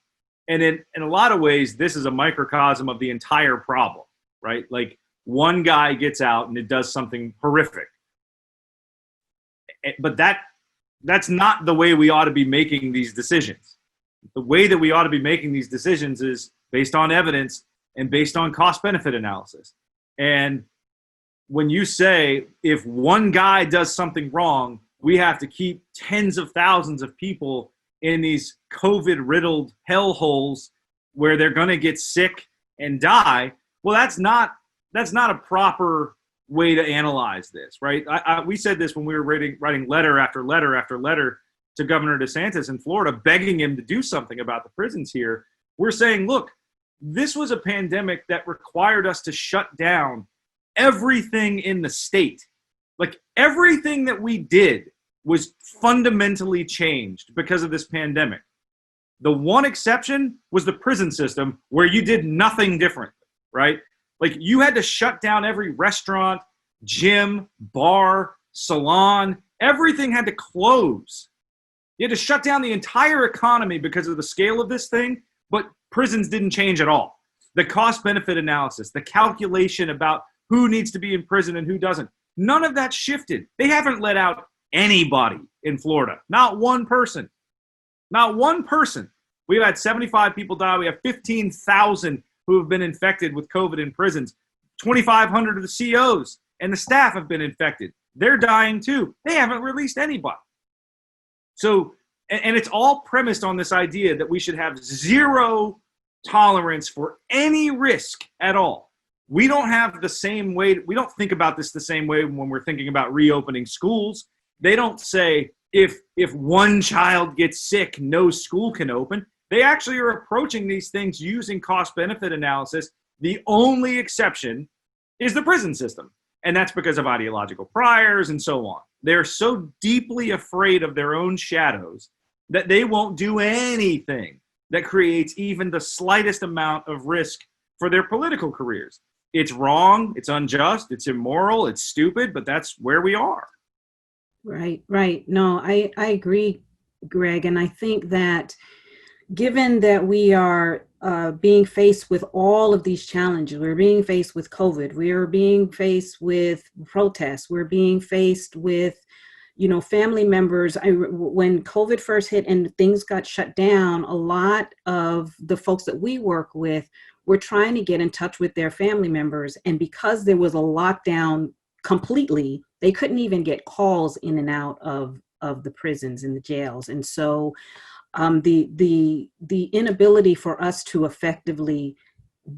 in a lot of ways, this is a microcosm of the entire problem, right? Like one guy gets out and it does something horrific. But that's not the way we ought to be making these decisions. The way that we ought to be making these decisions is based on evidence and based on cost-benefit analysis. And when you say if one guy does something wrong, we have to keep tens of thousands of people in these COVID-riddled hellholes where they're going to get sick and die, well, that's not a proper way to analyze this, right? We said this when we were writing letter after letter after letter to Governor DeSantis in Florida, begging him to do something about the prisons here. We're saying, look, this was a pandemic that required us to shut down everything in the state. Like everything that we did was fundamentally changed because of this pandemic. The one exception was the prison system where you did nothing different, right? Like you had to shut down every restaurant, gym, bar, salon, everything had to close. You had to shut down the entire economy because of the scale of this thing, but prisons didn't change at all. The cost-benefit analysis, the calculation about who needs to be in prison and who doesn't, none of that shifted. They haven't let out anybody in Florida, not one person. Not one person. We've had 75 people die. We have 15,000 who have been infected with COVID in prisons. 2,500 of the COs and the staff have been infected. They're dying too. They haven't released anybody. So, and it's all premised on this idea that we should have zero tolerance for any risk at all. We don't have the same way, we don't think about this the same way when we're thinking about reopening schools. They don't say if one child gets sick, no school can open. They actually are approaching these things using cost-benefit analysis. The only exception is the prison system. And that's because of ideological priors and so on. They're so deeply afraid of their own shadows that they won't do anything that creates even the slightest amount of risk for their political careers. It's wrong, it's unjust, it's immoral, it's stupid, but that's where we are. Right. No, I agree, Greg. And I think that given that we are being faced with all of these challenges. We're being faced with COVID. We're being faced with protests. We're being faced with, family members. When COVID first hit and things got shut down, a lot of the folks that we work with were trying to get in touch with their family members. And because there was a lockdown completely, they couldn't even get calls in and out of the prisons and the jails. And so the inability for us to effectively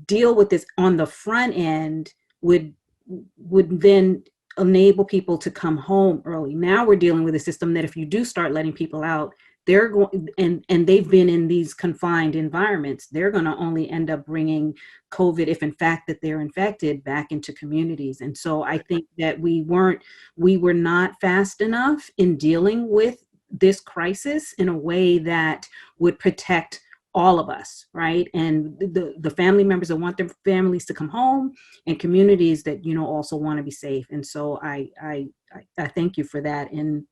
deal with this on the front end would then enable people to come home early. Now we're dealing with a system that if you do start letting people out, they're going, and they've been in these confined environments, they're going to only end up bringing COVID, if in fact that they're infected, back into communities. And so I think that we were not fast enough in dealing with this crisis in a way that would protect all of us, right? And the family members that want their families to come home, and communities that, also want to be safe. And so I thank you for that in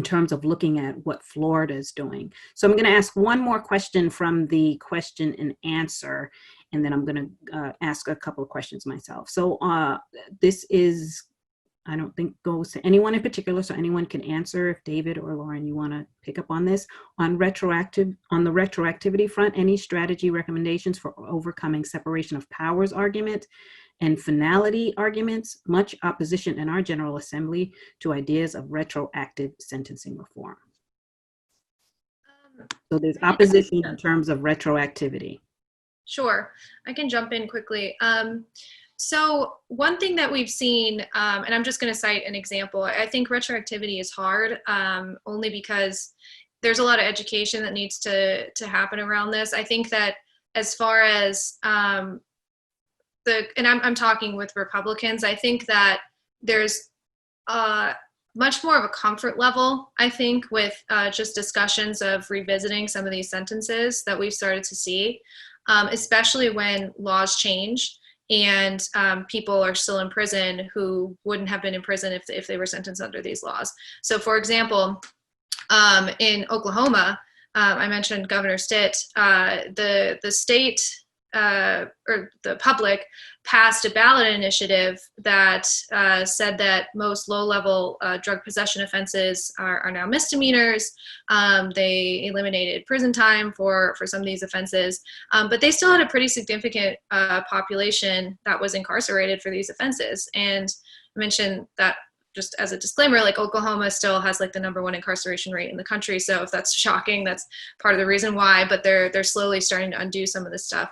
terms of looking at what Florida is doing. So I'm going to ask one more question from the question and answer, and then I'm going to ask a couple of questions myself. So this is, I don't think goes to anyone in particular, so anyone can answer. If David or Lauren, you want to pick up on this. On the retroactivity front, any strategy recommendations for overcoming separation of powers argument and finality arguments? Much opposition in our General Assembly to ideas of retroactive sentencing reform. So there's opposition in terms of retroactivity. Sure, I can jump in quickly. So one thing that we've seen, and I'm just going to cite an example, I think retroactivity is hard only because there's a lot of education that needs to happen around this. I think that as far as and I'm talking with Republicans, I think that there's much more of a comfort level, I think, with just discussions of revisiting some of these sentences that we've started to see, especially when laws change and people are still in prison who wouldn't have been in prison if they were sentenced under these laws. So for example, in Oklahoma, I mentioned Governor Stitt, the state or the public passed a ballot initiative that said that most low-level drug possession offenses are now misdemeanors. They eliminated prison time for some of these offenses, but they still had a pretty significant population that was incarcerated for these offenses. And I mentioned that just as a disclaimer, like Oklahoma still has like the #1 incarceration rate in the country. So if that's shocking, that's part of the reason why, but they're slowly starting to undo some of this stuff.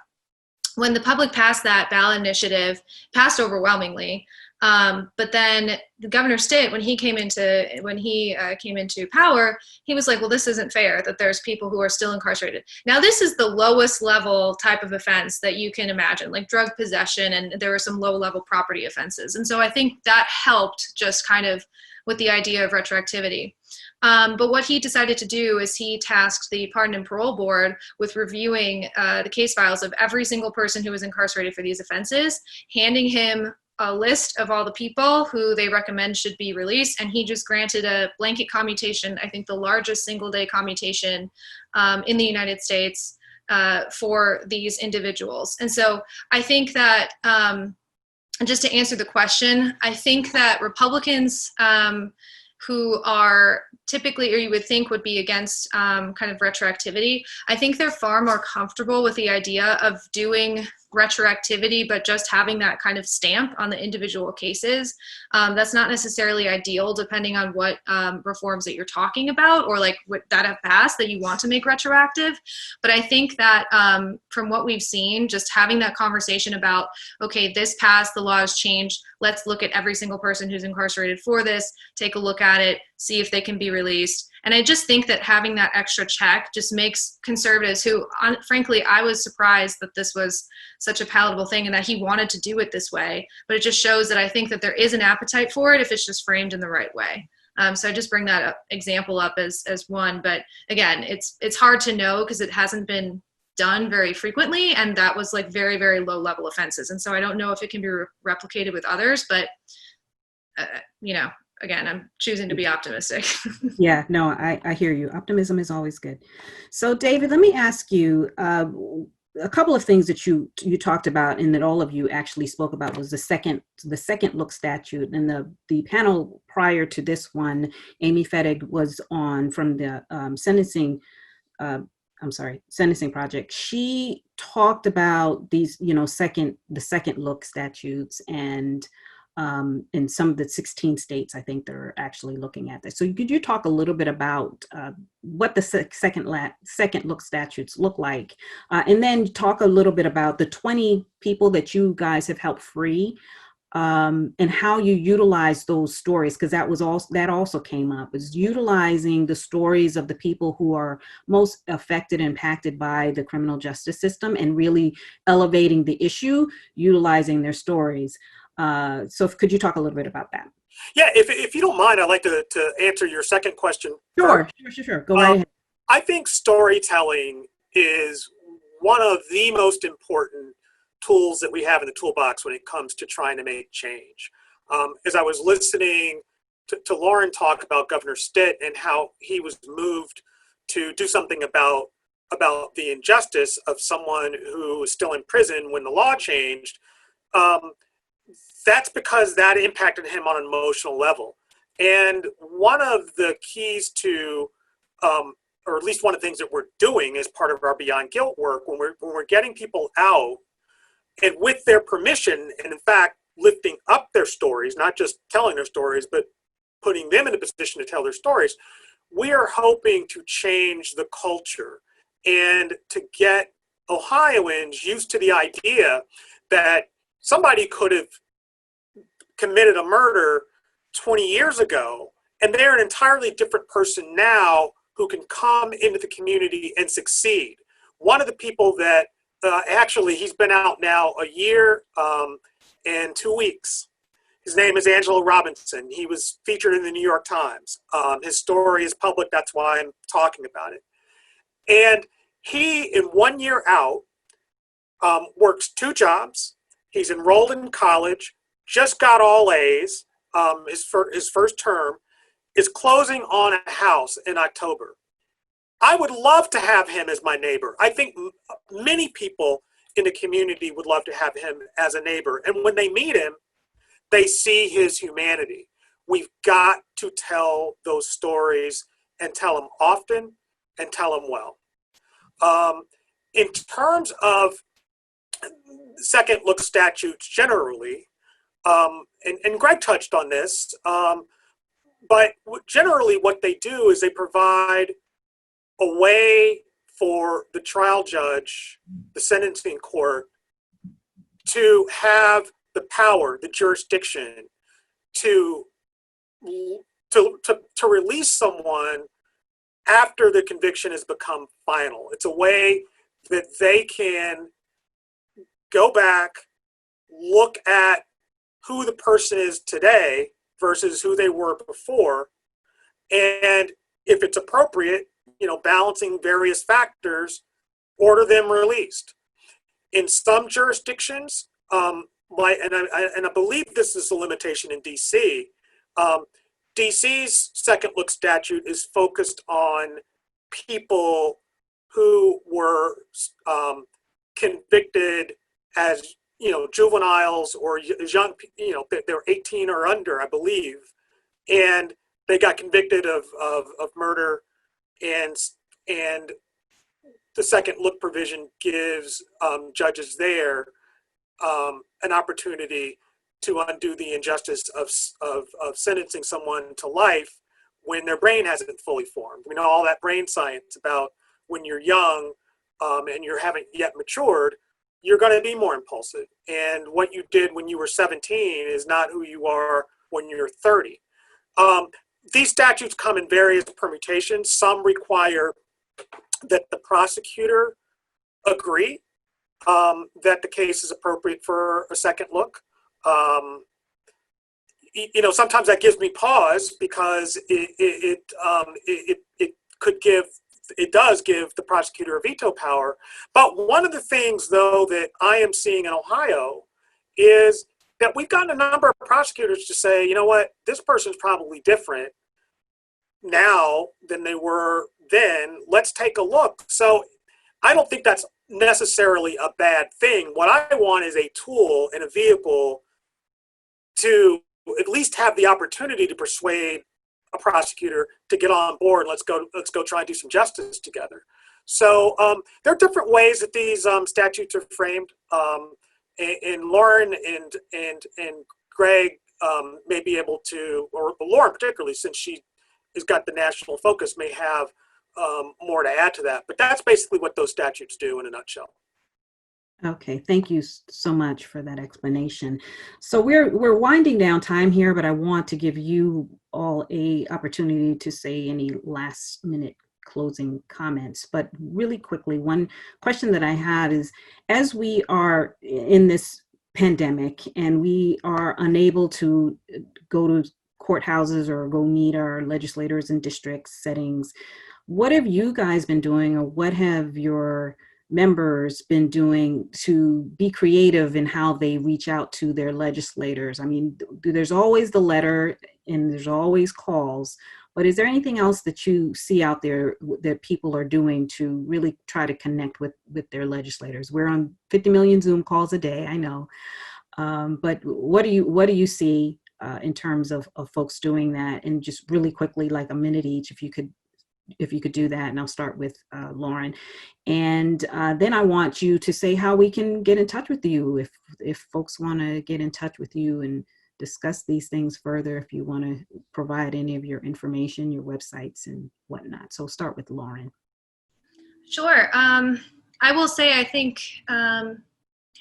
When the public passed that ballot initiative, passed overwhelmingly, but then the Governor Stitt, when he came into power, he was like, well, this isn't fair that there's people who are still incarcerated. Now, this is the lowest level type of offense that you can imagine, like drug possession, and there were some low level property offenses. And so I think that helped just kind of with the idea of retroactivity. But what he decided to do is he tasked the Pardon and Parole Board with reviewing the case files of every single person who was incarcerated for these offenses, handing him a list of all the people who they recommend should be released, and he just granted a blanket commutation, I think the largest single-day commutation in the United States for these individuals. And so I think that, just to answer the question, I think that Republicans who are typically, or you would think would be against kind of retroactivity, I think they're far more comfortable with the idea of doing retroactivity, but just having that kind of stamp on the individual cases. That's not necessarily ideal depending on what reforms that you're talking about, or like what that have passed that you want to make retroactive. But I think that from what we've seen, just having that conversation about, okay, this passed, the law has changed, let's look at every single person who's incarcerated for this, take a look at it, see if they can be released. And I just think that having that extra check just makes conservatives who, frankly, I was surprised that this was such a palatable thing and that he wanted to do it this way. But it just shows that I think that there is an appetite for it if it's just framed in the right way. So I just bring that example up as one. But again, it's hard to know because it hasn't been done very frequently, and that was like very, very low level offenses. And so I don't know if it can be replicated with others, but again, I'm choosing to be optimistic. Yeah, no, I hear you. Optimism is always good. So David, let me ask you, a couple of things that you talked about and that all of you actually spoke about was the second look statute. And the panel prior to this one, Amy Fettig was on from the sentencing project. She talked about these, the second look statutes and in some of the 16 states, I think they're actually looking at this. So could you talk a little bit about what the second look statutes look like? And then talk a little bit about the 20 people that you guys have helped free and how you utilize those stories, because that also came up, is utilizing the stories of the people who are most affected and impacted by the criminal justice system and really elevating the issue, utilizing their stories. So could you talk a little bit about that? Yeah, if you don't mind, I'd like to answer your second question. Sure. Go right ahead. I think storytelling is one of the most important tools that we have in the toolbox when it comes to trying to make change. As I was listening to Lauren talk about Governor Stitt and how he was moved to do something about the injustice of someone who was still in prison when the law changed, that's because that impacted him on an emotional level. And one of the keys to, or at least one of the things that we're doing as part of our Beyond Guilt work, when we're getting people out and with their permission, and in fact, lifting up their stories, not just telling their stories, but putting them in a position to tell their stories, we are hoping to change the culture and to get Ohioans used to the idea that somebody could have committed a murder 20 years ago, and they're an entirely different person now who can come into the community and succeed. One of the people that actually, he's been out now a year and 2 weeks. His name is Angelo Robinson. He was featured in the New York Times. His story is public. That's why I'm talking about it. And he, in 1 year out, works 2 jobs. He's enrolled in college, just got all A's, his first term, is closing on a house in October. I would love to have him as my neighbor. I think many people in the community would love to have him as a neighbor. And when they meet him, they see his humanity. We've got to tell those stories and tell them often and tell them well. In terms of second look statutes generally, and Greg touched on this, but generally what they do is they provide a way for the trial judge, the sentencing court, to have the power, the jurisdiction to release someone after the conviction has become final. It's a way that they can go back, look at who the person is today versus who they were before, and if it's appropriate, balancing various factors, order them released. In some jurisdictions, and I believe this is a limitation in DC, DC's second look statute is focused on people who were convicted as juveniles or young, they're 18 or under, I believe, and they got convicted of murder, and the second look provision gives judges there an opportunity to undo the injustice of sentencing someone to life when their brain hasn't fully formed. We know all that brain science about when you're young and you haven't yet matured, you're going to be more impulsive. And what you did when you were 17 is not who you are when you're 30. These statutes come in various permutations. Some require that the prosecutor agree that the case is appropriate for a second look. Sometimes that gives me pause because it does give the prosecutor a veto power. But one of the things, though, that I am seeing in Ohio is that we've gotten a number of prosecutors to say, you know what, this person's probably different now than they were then. Let's take a look. So I don't think that's necessarily a bad thing. What I want is a tool and a vehicle to at least have the opportunity to persuade a prosecutor to get on board. Let's go try and do some justice together. So there are different ways that these statutes are framed. And Lauren and Greg may be able to, or Lauren particularly, since she has got the national focus, may have more to add to that. But that's basically what those statutes do in a nutshell. Okay, thank you so much for that explanation. So we're winding down time here, but I want to give you all a opportunity to say any last minute closing comments. But really quickly, one question that I have is, as we are in this pandemic and we are unable to go to courthouses or go meet our legislators in district settings, what have you guys been doing, or what have your members been doing to be creative in how they reach out to their legislators? I mean, there's always the letter and there's always calls, but is there anything else that you see out there that people are doing to really try to connect with their legislators? We're on 50 million Zoom calls a day, I know, but what do you see in terms of folks doing that? And just really quickly, like a minute each, if you could do that, and I'll start with Lauren. And then I want you to say how we can get in touch with you if folks want to get in touch with you and discuss these things further, if you want to provide any of your information, your websites and whatnot. So start with Lauren. Sure. I will say, I think, I'll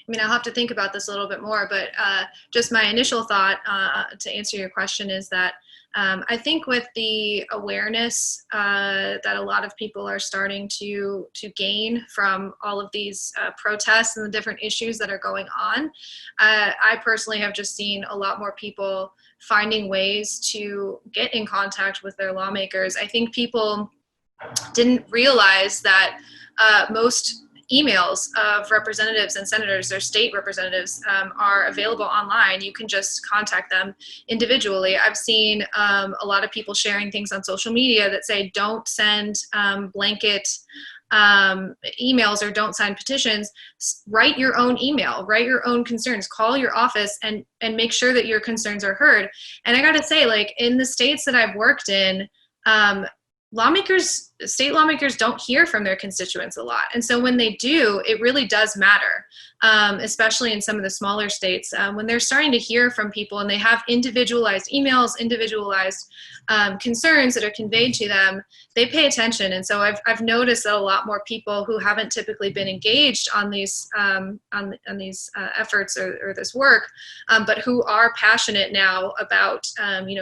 have to think about this a little bit more, but just my initial thought to answer your question is that I think with the awareness that a lot of people are starting to gain from all of these protests and the different issues that are going on, I personally have just seen a lot more people finding ways to get in contact with their lawmakers. I think people didn't realize that most emails of representatives and senators, their state representatives, are available online. You can just contact them individually. I've seen a lot of people sharing things on social media that say don't send blanket emails or don't sign petitions. Write your own email, write your own concerns, call your office and make sure that your concerns are heard. And I gotta say, like, in the states that I've worked in, state lawmakers don't hear from their constituents a lot. And so when they do, it really does matter, especially in some of the smaller states. When they're starting to hear from people and they have individualized emails, individualized concerns that are conveyed to them, they pay attention. And so I've noticed that a lot more people who haven't typically been engaged on these efforts or this work, but who are passionate now about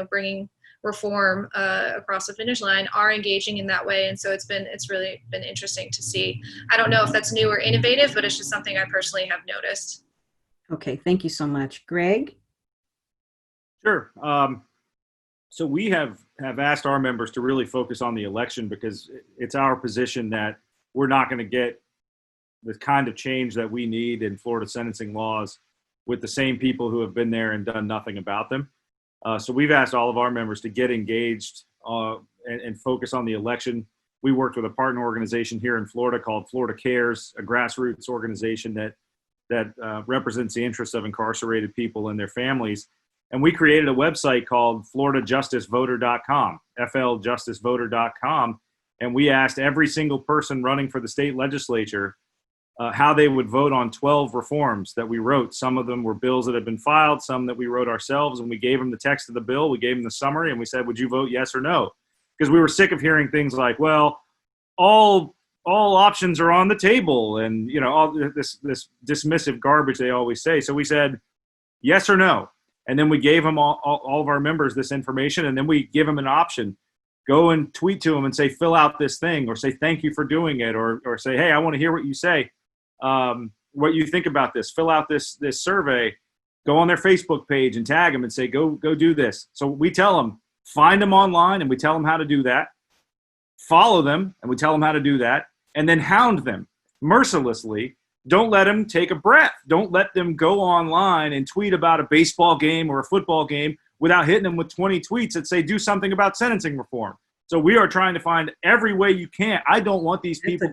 bringing reform across the finish line, are engaging in that way. And so it's really been interesting to see. I don't know if that's new or innovative, but it's just something I personally have noticed. Okay, thank you so much. Greg? Sure. So we have asked our members to really focus on the election, because it's our position that we're not going to get the kind of change that we need in Florida sentencing laws with the same people who have been there and done nothing about them. So we've asked all of our members to get engaged and focus on the election. We worked with a partner organization here in Florida called Florida Cares, a grassroots organization that represents the interests of incarcerated people and their families. And we created a website called FloridaJusticeVoter.com, FLJusticeVoter.com. And we asked every single person running for the state legislature how they would vote on 12 reforms that we wrote. Some of them were bills that had been filed, some that we wrote ourselves, and we gave them the text of the bill, we gave them the summary, and we said, would you vote yes or no? Because we were sick of hearing things like, well, all options are on the table, and all this dismissive garbage they always say. So we said yes or no, and then we gave them all of our members this information, and then we give them an option. Go and tweet to them and say, fill out this thing, or say thank you for doing it, or say, hey, I want to hear what you say. What you think about this, fill out this survey, go on their Facebook page and tag them and say, go do this. So we tell them, find them online, and we tell them how to do that. Follow them, and we tell them how to do that, and then hound them mercilessly. Don't let them take a breath. Don't let them go online and tweet about a baseball game or a football game without hitting them with 20 tweets that say, do something about sentencing reform. So we are trying to find every way you can. I don't want these people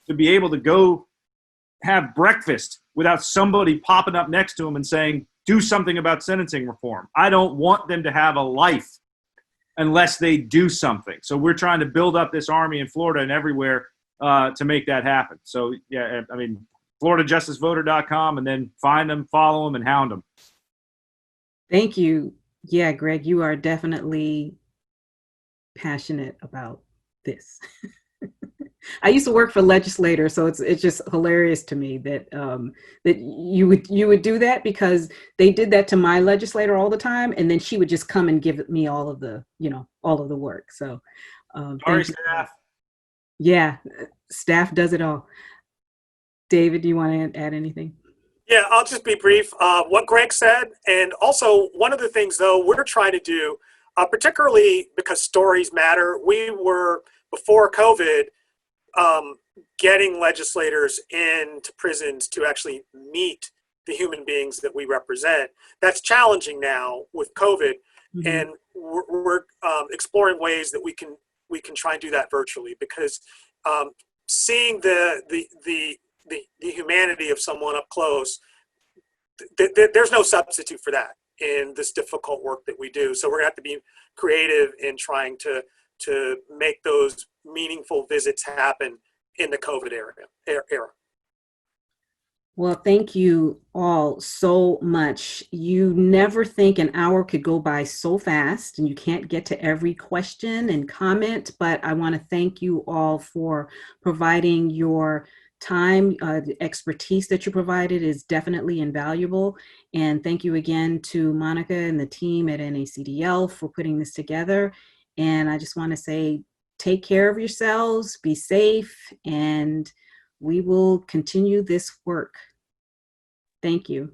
to be able to go have breakfast without somebody popping up next to them and saying, do something about sentencing reform. I don't want them to have a life unless they do something. So we're trying to build up this army in Florida and everywhere to make that happen. So, yeah, I mean, FloridaJusticeVoter.com, and then find them, follow them, and hound them. Thank you. Yeah, Greg, you are definitely passionate about this. I used to work for legislators, so it's just hilarious to me that that you would do that, because they did that to my legislator all the time, and then she would just come and give me all of the all of the work. So Sorry, staff. Yeah, staff does it all. David, do you want to add anything? Yeah, I'll just be brief. What Greg said, and also one of the things, though, we're trying to do, particularly because stories matter, we were, before COVID, getting legislators into prisons to actually meet the human beings that we represent. That's challenging now with COVID, and we're exploring ways that we can try and do that virtually, because seeing the humanity of someone up close, there's no substitute for that in this difficult work that we do. So we're gonna have to be creative in trying to make those meaningful visits happen in the COVID era. Well, thank you all so much. You never think an hour could go by so fast, and you can't get to every question and comment, but I want to thank you all for providing your time. The expertise that you provided is definitely invaluable. And thank you again to Monica and the team at NACDL for putting this together. And I just want to say, take care of yourselves, be safe, and we will continue this work. Thank you.